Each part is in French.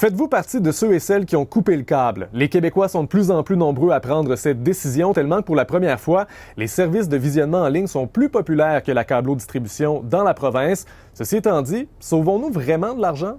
Faites-vous partie de ceux et celles qui ont coupé le câble? Les Québécois sont de plus en plus nombreux à prendre cette décision tellement que pour la première fois, les services de visionnement en ligne sont plus populaires que la câblo-distribution dans la province. Ceci étant dit, sauvons-nous vraiment de l'argent?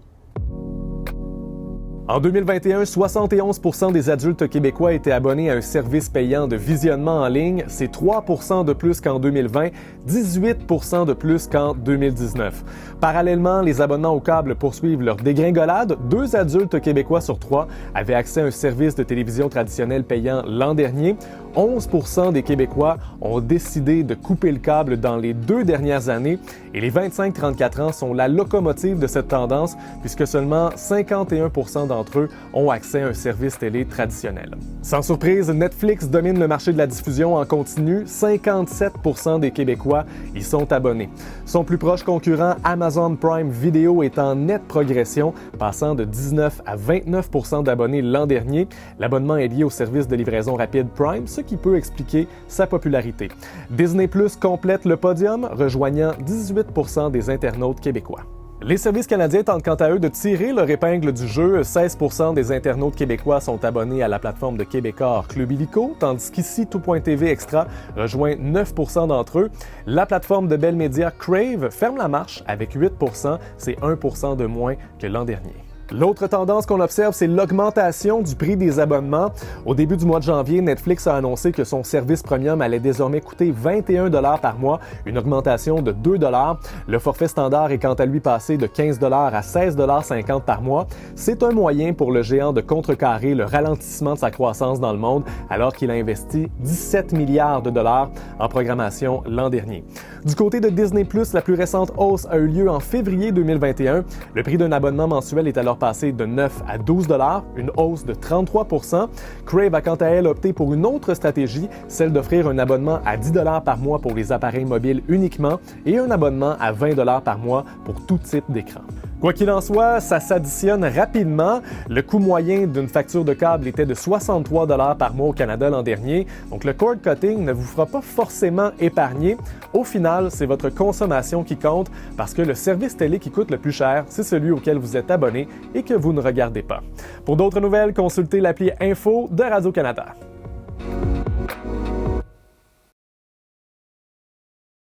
En 2021, 71% des adultes québécois étaient abonnés à un service payant de visionnement en ligne. C'est 3% de plus qu'en 2020, 18% de plus qu'en 2019. Parallèlement, les abonnements au câble poursuivent leur dégringolade. 2 adultes québécois sur 3 avaient accès à un service de télévision traditionnel payant l'an dernier. 11% des Québécois ont décidé de couper le câble dans les 2 dernières années et les 25-34 ans sont la locomotive de cette tendance puisque seulement 51% d'entre eux ont accès à un service télé traditionnel. Sans surprise, Netflix domine le marché de la diffusion en continu. 57% des Québécois y sont abonnés. Son plus proche concurrent, Amazon Prime Video, est en nette progression, passant de 19 à 29% d'abonnés l'an dernier. L'abonnement est lié au service de livraison rapide Prime, ce qui peut expliquer sa popularité. Disney+ complète le podium, rejoignant 18% des internautes québécois. Les services canadiens tentent quant à eux de tirer leur épingle du jeu. 16% des internautes québécois sont abonnés à la plateforme de Québécois Club Illico, tandis qu'ici, Tout.tv Extra rejoint 9% d'entre eux. La plateforme de Bell Media Crave ferme la marche avec 8%, c'est 1% de moins que l'an dernier. L'autre tendance qu'on observe, c'est l'augmentation du prix des abonnements. Au début du mois de janvier, Netflix a annoncé que son service premium allait désormais coûter 21 $ par mois, une augmentation de 2 $. Le forfait standard est quant à lui passé de 15 $ à 16,50 $ par mois. C'est un moyen pour le géant de contrecarrer le ralentissement de sa croissance dans le monde, alors qu'il a investi 17 milliards de dollars en programmation l'an dernier. Du côté de Disney+, la plus récente hausse a eu lieu en février 2021. Le prix d'un abonnement mensuel est alors passé de 9 à 12 $, une hausse de 33%. Crave a quant à elle opté pour une autre stratégie, celle d'offrir un abonnement à 10 $ par mois pour les appareils mobiles uniquement et un abonnement à 20 $ par mois pour tout type d'écran. Quoi qu'il en soit, ça s'additionne rapidement. Le coût moyen d'une facture de câble était de 63 $ par mois au Canada l'an dernier, donc le cord cutting ne vous fera pas forcément épargner. Au final, c'est votre consommation qui compte parce que le service télé qui coûte le plus cher, c'est celui auquel vous êtes abonné et que vous ne regardez pas. Pour d'autres nouvelles, consultez l'appli Info de Radio-Canada.